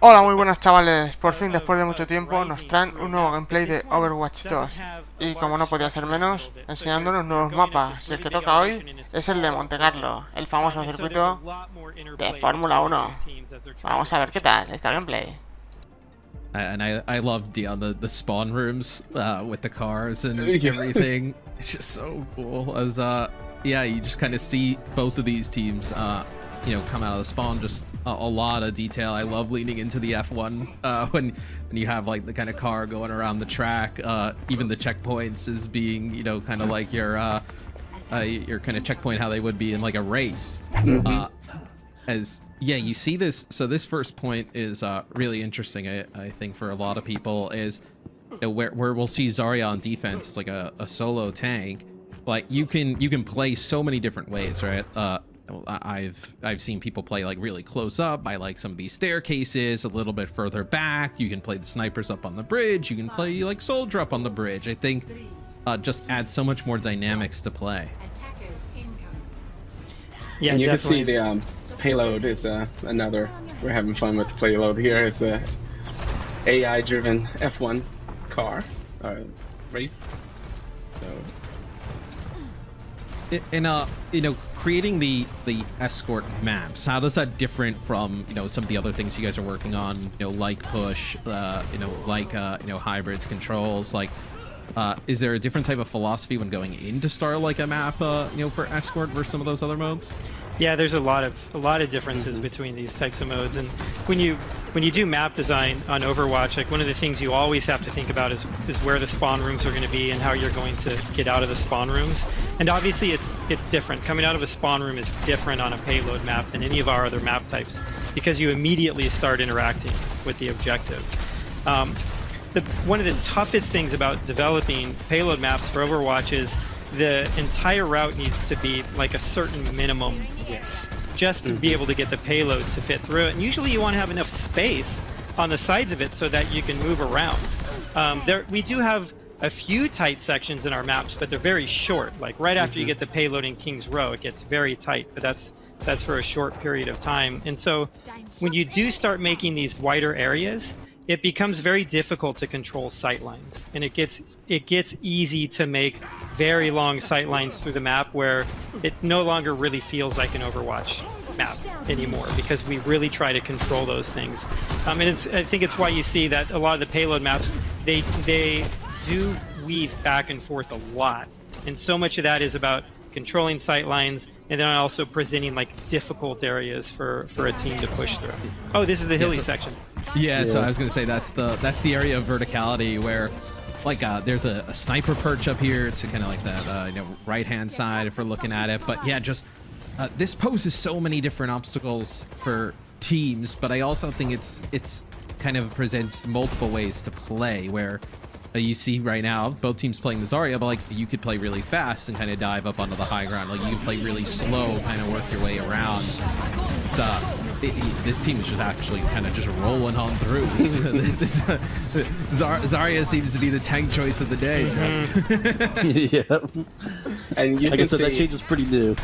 Hola, muy buenas chavales, por fin después de mucho tiempo nos traen un nuevo gameplay de Overwatch 2 y como no podía ser menos, enseñándonos nuevos mapas y el que toca hoy es el de Monte Carlo, el famoso circuito de Fórmula 1. Vamos a ver qué tal este gameplay. And I love the spawn rooms with the cars and everything. It's just so cool. As yeah, you just kind of see both of these teams come out of the spawn. Just a lot of detail. I love leaning into the F1 when you have like the kind of car going around the track. Even the checkpoints is being kind of like your kind of checkpoint how they would be in like a race. Yeah, you see this. So this first point is really interesting. I think for a lot of people is where we'll see Zarya on defense. It's like a solo tank. Like you can play so many different ways, right? I've seen people play like really close up by like some of these staircases, a little bit further back. You can play the snipers up on the bridge. You can play like soldier up on the bridge. I think just adds so much more dynamics to play. Yeah, and you definitely. Can see the payload is another. We're having fun with the payload here. It's a AI-driven F1 car race. So. And creating the escort maps, how does that different from some of the other things you guys are working on? Like push, like hybrids, controls. Like, is there a different type of philosophy when going in to start like a map, for escort versus some of those other modes? Yeah, there's a lot of differences between these types of modes, and when you do map design on Overwatch, like one of the things you always have to think about is where the spawn rooms are going to be and how you're going to get out of the spawn rooms. And obviously it's different. Coming out of a spawn room is different on a payload map than any of our other map types because you immediately start interacting with the objective. One of the toughest things about developing payload maps for Overwatch is the entire route needs to be like a certain minimum width just to be able to get the payload to fit through it. And usually you want to have enough space on the sides of it so that you can move around. We do have a few tight sections in our maps, but they're very short. Like right after you get the payload in King's Row, it gets very tight, but that's for a short period of time. And so when you do start making these wider areas, it becomes very difficult to control sightlines, and it gets easy to make very long sightlines through the map where it no longer really feels like an Overwatch map anymore because we really try to control those things. And I think it's why you see that a lot of the payload maps they do weave back and forth a lot, and so much of that is about controlling sightlines and then also presenting like difficult areas for a team to push through. Oh, this is the hilly section. Yeah, so I was gonna say that's the area of verticality where like there's a sniper perch up here. It's kind of like that right hand side if we're looking at it. But yeah, just this poses so many different obstacles for teams, but I also think it's kind of presents multiple ways to play where you see right now both teams playing the Zarya, but like you could play really fast and kind of dive up onto the high ground. Like you can play really slow, kind of work your way around. This team is just actually kind of just rolling on through. Zarya seems to be the tank choice of the day. Yeah, and I guess that change is pretty new.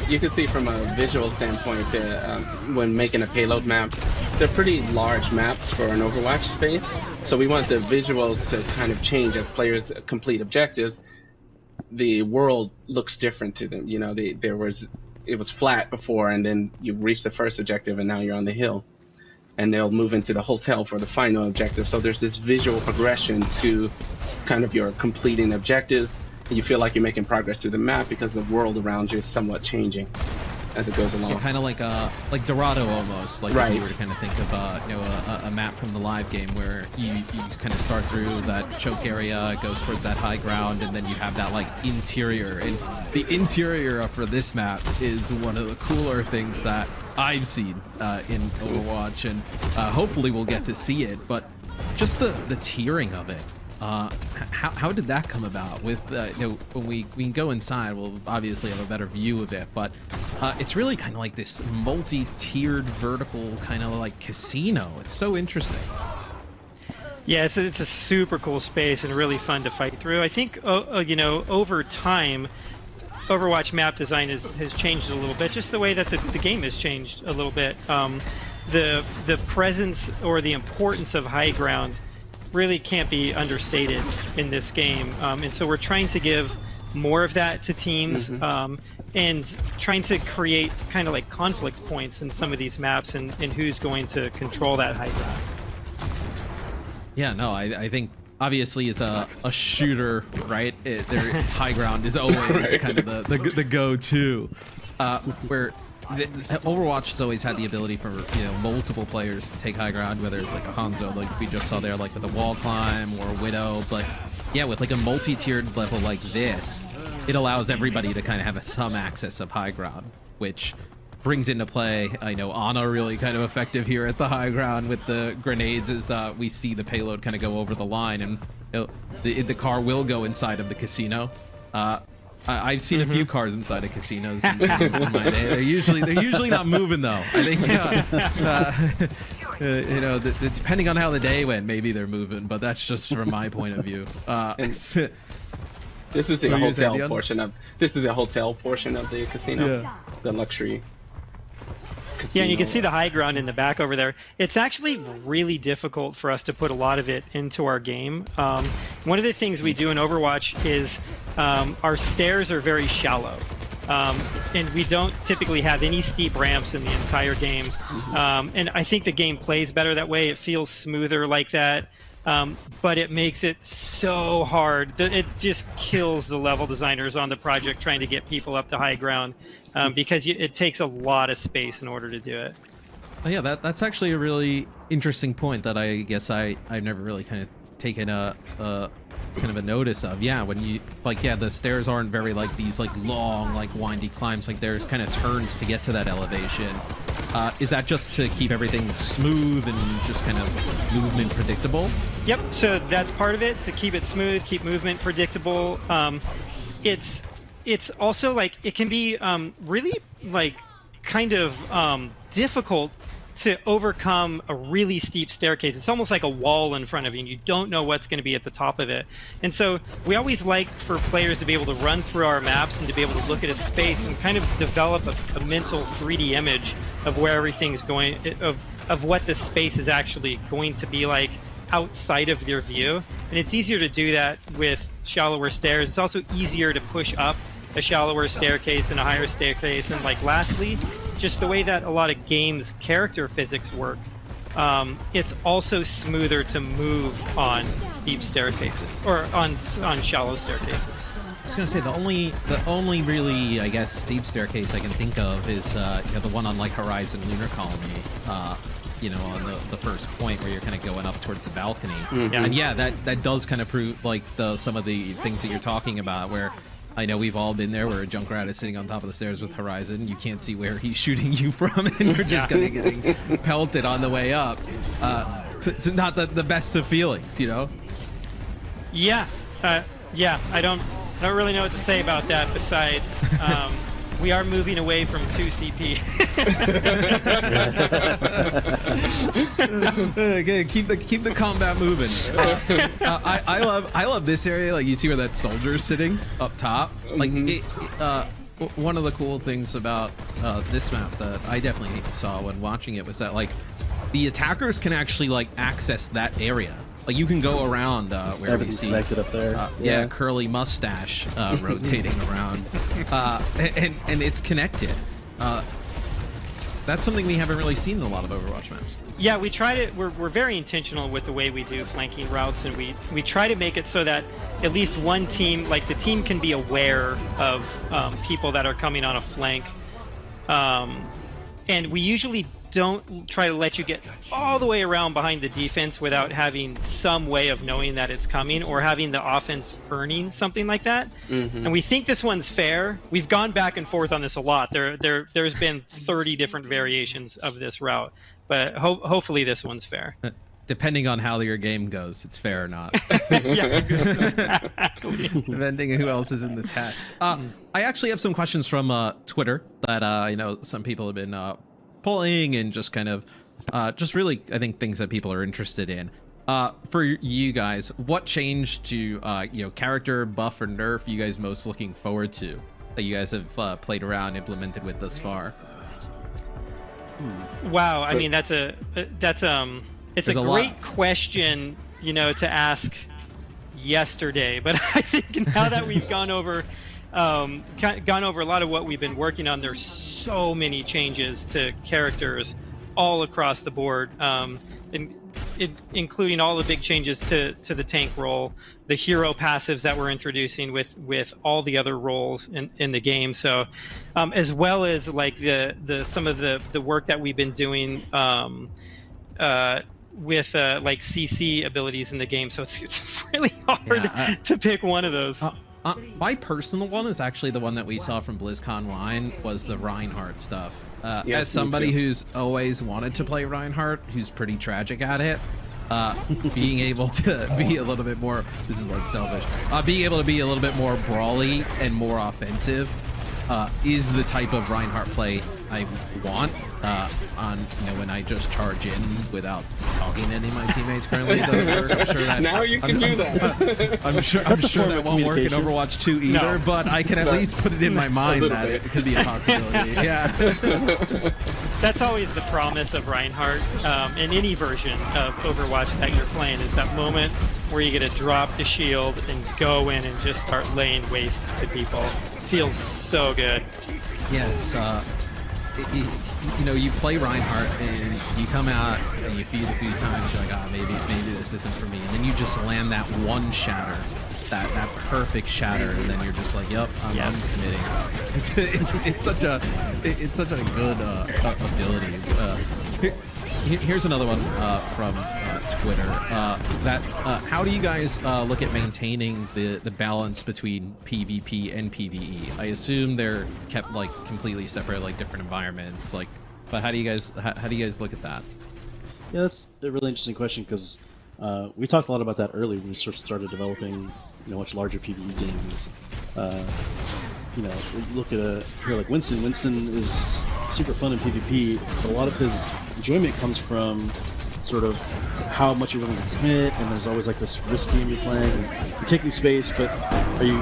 You can see from a visual standpoint when making a payload map, they're pretty large maps for an Overwatch space. So we want the visuals to kind of change as players complete objectives. The world looks different to them. It was flat before, and then you reach the first objective, and now you're on the hill. And they'll move into the hotel for the final objective. So there's this visual progression to kind of your completing objectives. And you feel like you're making progress through the map because the world around you is somewhat changing as it goes along. Yeah, kind of like Dorado almost. Like right. If you were to kind of think of a map from the live game where you kind of start through that choke area, it goes towards that high ground, and then you have that like interior. And the interior for this map is one of the cooler things that I've seen in Overwatch, and hopefully we'll get to see it. But just the tiering of it. How did that come about? With when we can go inside, we'll obviously have a better view of it, but it's really kind of like this multi-tiered vertical kind of like casino. It's so interesting. Yeah, it's a super cool space and really fun to fight through. I think over time Overwatch map design has changed a little bit, just the way that the game has changed a little bit. the presence or the importance of high ground really can't be understated in this game, and so we're trying to give more of that to teams, and trying to create kind of like conflict points in some of these maps, and who's going to control that high ground. Yeah, no, I think obviously as a shooter, right, their high ground is always kind of the go-to, where Overwatch has always had the ability for, you know, multiple players to take high ground, whether it's like a Hanzo, like we just saw there, like with the wall climb, or a Widow. But yeah, with like a multi-tiered level like this, it allows everybody to kind of have some access of high ground, which brings into play, I know, Ana really kind of effective here at the high ground with the grenades, as we see the payload kind of go over the line, and you know, the car will go inside of the casino. I've seen a few cars inside of casinos in my day. They're usually not moving though. I think you know, depending on how the day went, maybe they're moving, but that's just from my point of view. This is the hotel portion of the casino, Yeah. the luxury. Yeah, and you can see the high ground in the back over there. It's actually really difficult for us to put a lot of it into our game. One of the things we do in Overwatch is our stairs are very shallow. And we don't typically have any steep ramps in the entire game. And I think the game plays better that way. It feels smoother like that. But it makes it so hard. It just kills the level designers on the project trying to get people up to high ground, because it takes a lot of space in order to do it. Oh, yeah, that's actually a really interesting point that I guess I've never really kind of taken a kind of a notice of. Yeah, when you the stairs aren't very like these like long like windy climbs. Like there's kind of turns to get to that elevation. Is that just to keep everything smooth and just kind of movement predictable? Yep, so that's part of it, to keep it smooth, keep movement predictable. It's also like it can be really like kind of difficult to overcome a really steep staircase. It's almost like a wall in front of you, and you don't know what's going to be at the top of it. And so we always like for players to be able to run through our maps and to be able to look at a space and kind of develop a mental 3D image of where everything's going, of what the space is actually going to be like outside of their view. And it's easier to do that with shallower stairs. It's also easier to push up a shallower staircase and a higher staircase. And like lastly, just the way that a lot of games character physics work, it's also smoother to move on steep staircases or on shallow staircases. I was gonna say the only really, I guess, steep staircase I can think of is you know, the one on like Horizon Lunar Colony, you know, on the first point where you're kind of going up towards the balcony. And yeah, that does kind of prove like some of the things that you're talking about, where I know we've all been there where a Junkrat is sitting on top of the stairs with Horizon. You can't see where he's shooting you from, and you're just kind of getting pelted on the way up. It's not the best of feelings, you know? Yeah, yeah. I don't really know what to say about that. Besides, we are moving away from 2CP. Okay, keep the combat moving. I love this area. Like you see where that soldier's sitting up top. Like one of the cool things about this map that I definitely saw when watching it was that like the attackers can actually like access that area. Like you can go around where Everything's you see connected up there. yeah, curly mustache rotating around, and it's connected. That's something we haven't really seen in a lot of Overwatch maps. Yeah, we try to. We're very intentional with the way we do flanking routes, and we try to make it so that at least one team, like the team, can be aware of people that are coming on a flank, and we usually don't try to let you get all the way around behind the defense without having some way of knowing that it's coming or having the offense earning something like that. And we think this one's fair. We've gone back and forth on this a lot. There's been 30 different variations of this route, but hopefully this one's fair. Depending on how your game goes, it's fair or not. Yeah, exactly. Depending on who else is in the test. I actually have some questions from Twitter that you know, some people have been pulling and just kind of just really, I think, things that people are interested in. For you guys, what change to you know, character buff or nerf you guys most looking forward to that you guys have played around, implemented with thus far? Wow, I mean it's a There's a a great lot. question, to ask yesterday, but I think now that we've gone over a lot of what we've been working on, there's so many changes to characters all across the board, including all the big changes to the tank role, the hero passives that we're introducing with all the other roles in the game. So, as well as like the some of the work that we've been doing with like CC abilities in the game. So it's really hard to pick one of those. My personal one is actually the one that we saw from BlizzCon Line, was the Reinhardt stuff. Yes, as somebody me too. who's always wanted to play Reinhardt, who's pretty tragic at it, being able to be a little bit more, this is like selfish, being able to be a little bit more brawly and more offensive is the type of Reinhardt play I want on, when I just charge in without talking to any of my teammates. Currently it doesn't work. I'm sure that Now you can do that. I'm sure that won't work in Overwatch 2 either, but I can at least put it in my mind that it could be a possibility. Yeah. That's always the promise of Reinhardt in any version of Overwatch that you're playing, is that moment where you get to drop the shield and go in and just start laying waste to people. Feels so good. Yeah, it's you play Reinhardt and you come out and you feed a few times, you're like, maybe this isn't for me, and then you just land that one shatter, that perfect shatter, and then you're just like, yep, I'm committing. It's such a good ability. Here's another one from Twitter. How do you guys look at maintaining the balance between PvP and PvE? I assume they're kept like completely separate, like different environments. But how do you guys look at that? Yeah, that's a really interesting question, because we talked a lot about that earlier when we sort of started developing much larger PvE games. Look at a hero like Winston. Winston is super fun in PvP, but a lot of his enjoyment comes from sort of how much you're willing to commit, and there's always like this risk game you're playing, and you're taking space, but are you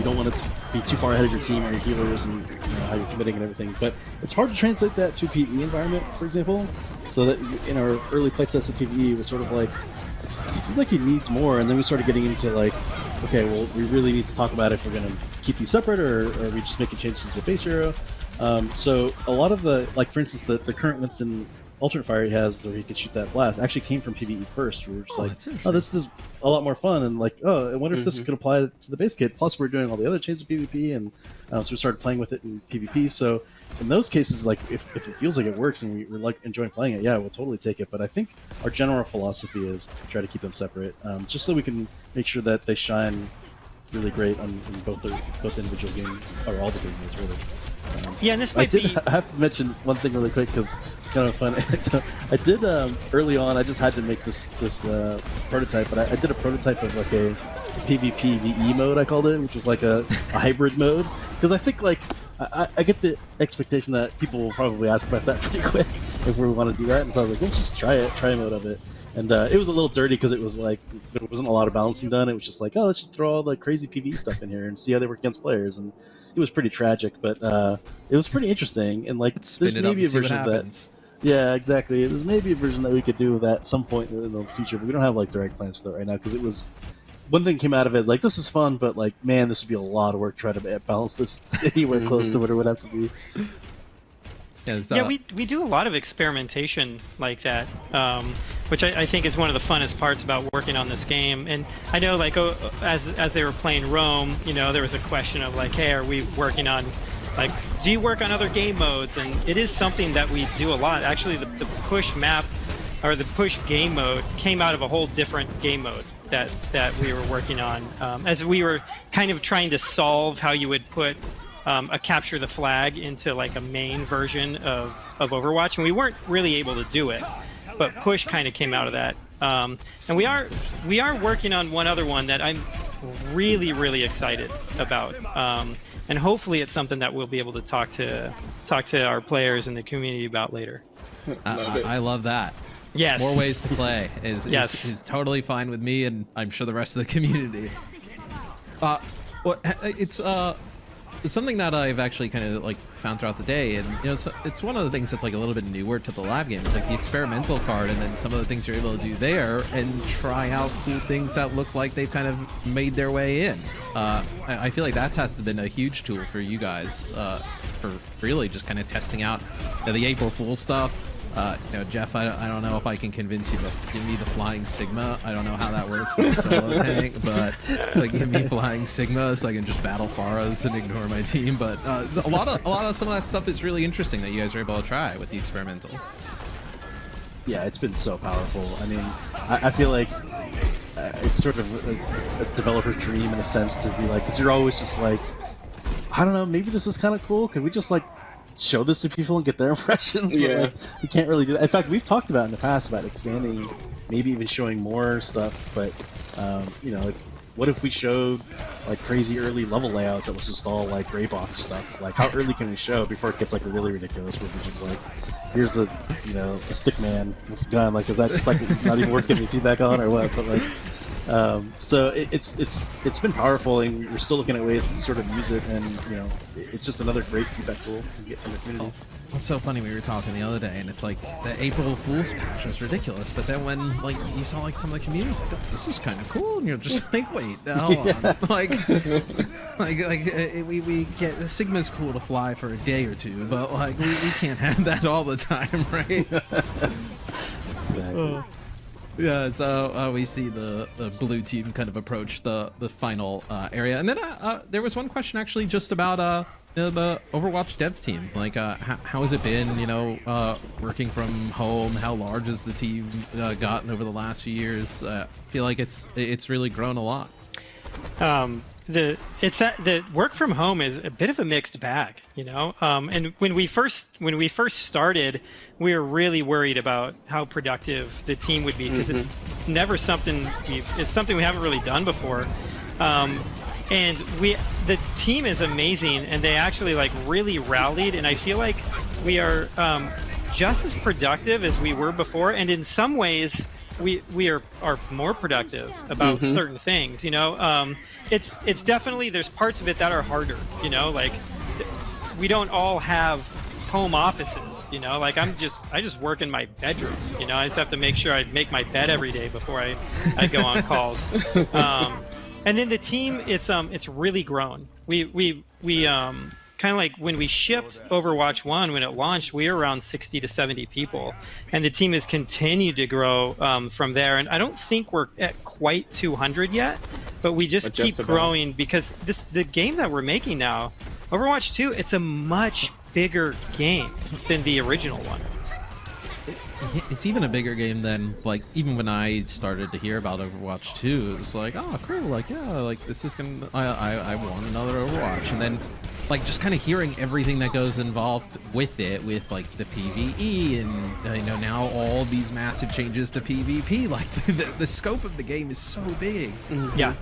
don't want to be too far ahead of your team or your healers, and how you're committing and everything. But it's hard to translate that to a PvE environment, for example. So that in our early playtests of PvE, it was sort of like, it feels like it needs more, and then we started getting into like, okay, well, we really need to talk about if we're going to keep these separate, or are we just making changes to the base hero. So a lot of the, like for instance, the current Winston alternate fire he has, where he can shoot that blast, actually came from PvE first. We were just this is a lot more fun, and like, I wonder if this could apply to the base kit. Plus, we're doing all the other chains of PvP, and so we started playing with it in PvP. So in those cases, like if it feels like it works and we're like enjoying playing it, yeah, we'll totally take it. But I think our general philosophy is try to keep them separate, just so we can make sure that they shine really great in both individual game, or all the game modes really. Yeah, and this I have to mention one thing really quick, because it's kind of fun. I did early on. I just had to make this prototype, but I did a prototype of like a PvP VE mode, I called it, which was like a hybrid mode, because I think like I get the expectation that people will probably ask about that pretty quick if we want to do that, and so I was like, let's just try a mode of it. And it was a little dirty, because it was like there wasn't a lot of balancing done. It was just like, let's just throw all the crazy PvE stuff in here and see how they work against players. And it was pretty tragic, but it was pretty interesting. And like, there's maybe a version of that. Yeah, exactly. There's maybe a version that we could do of that at some point in the future, but we don't have like direct plans for that right now, because it was one thing came out of it like, this is fun, but like, man, this would be a lot of work trying to balance this anywhere close to what it would have to be. Yeah, we do a lot of experimentation like that, which I think is one of the funnest parts about working on this game. And I know, like, as they were playing Rome, there was a question of like, hey, are we working on, like, do you work on other game modes? And it is something that we do a lot. Actually, the push map, or the push game mode, came out of a whole different game mode that we were working on, as we were kind of trying to solve how you would put a capture the flag into like a main version of Overwatch, and we weren't really able to do it, but push kind of came out of that. And we are working on one other one that I'm really excited about, and hopefully it's something that we'll be able to talk to our players in the community about later. I love that. Yes. More ways to play is totally fine with me, and I'm sure the rest of the community. something that I've actually kind of like found throughout the day, and you know, it's one of the things that's like a little bit newer to the live game. It's like the experimental card, and then some of the things you're able to do there, and try out cool things that look like they've kind of made their way in. I feel like that has been a huge tool for you guys, for really just kind of testing out the April Fool stuff. You know, Jeff, I don't know if I can convince you to give me the Flying Sigma. I don't know how that works in a solo tank, but like, give me Flying Sigma so I can just battle Pharos and ignore my team. But a lot of some of that stuff is really interesting that you guys are able to try with the experimental. Yeah, it's been so powerful. I mean, I feel like it's sort of a developer's dream in a sense to be like, because you're always just like, I don't know, maybe this is kind of cool. Could we just like show this to people and get their impressions? But, Yeah. like, we can't really do that. In fact, we've talked about in the past about expanding, maybe even showing more stuff. But you know, like, what if we showed like crazy early level layouts that was just all like gray box stuff? Like, how early can we show before it gets like really ridiculous? Where we're just like, here's a, you know, a stick man with a gun. Like, is that just like not even worth giving feedback on or what? But like. So it's been powerful, and we're still looking at ways to sort of use it, and you know, it's just another great feedback tool to get from the community. What's so funny, we were talking the other day, and it's like the April Fool's patch was ridiculous, but then when like you saw like some of the communities like, oh, this is kind of cool, and you're just like, wait, hold on, we get the Sigma's cool to fly for a day or two, but like we can't have that all the time, right? Exactly. Yeah, so we see the blue team kind of approach the final area, and then there was one question actually just about you know, the Overwatch dev team. Like, how has it been? You know, working from home. How large has the team gotten over the last few years? I feel like it's really grown a lot. The work from home is a bit of a mixed bag, you know. And when we first started, we were really worried about how productive the team would be, because it's never something it's something we haven't really done before. And the team is amazing, and they actually like really rallied, and I feel like we are just as productive as we were before, and in some ways we are more productive about certain things, you know. It's definitely, there's parts of it that are harder, you know, like we don't all have home offices, you know, like I just work in my bedroom, you know. I just have to make sure I make my bed every day before I go on calls. And then the team, it's really grown. We kind of like when we shipped Overwatch 1, when it launched, we were around 60 to 70 people, and the team has continued to grow from there. And I don't think we're at quite 200 yet, but we just keep growing, because the game that we're making now, Overwatch 2, it's a much bigger game than the original one. It's even a bigger game than, like, even when I started to hear about Overwatch 2, it was like, oh, cool, like, yeah, like, this is gonna, I want another Overwatch. And then, like, just kind of hearing everything that goes involved with it, with, like, the PvE, and, you know, now all these massive changes to PvP, like, the scope of the game is so big. Yeah,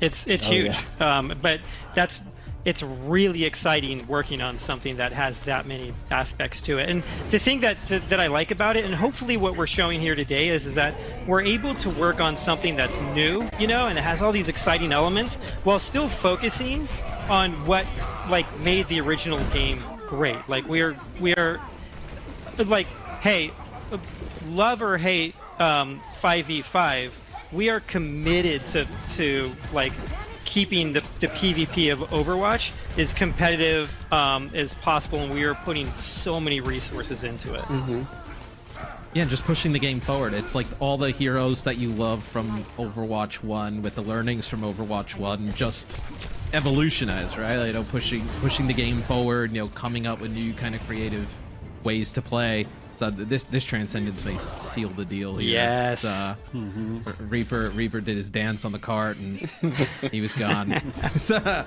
it's huge. Yeah. But it's really exciting working on something that has that many aspects to it. And the thing that I like about it, and hopefully what we're showing here today, is that we're able to work on something that's new, you know, and it has all these exciting elements, while still focusing on what like made the original game great. Like we are like, hey, love or hate 5v5, we are committed to like keeping the PvP of Overwatch as competitive as possible, and we are putting so many resources into it. Yeah, just pushing the game forward. It's like all the heroes that you love from Overwatch 1, with the learnings from Overwatch 1, just evolutionized, right? Like, you know, pushing the game forward, you know, coming up with new kind of creative ways to play. So this Transcendence base sealed the deal here. Yes. Reaper did his dance on the cart, and he was gone. So,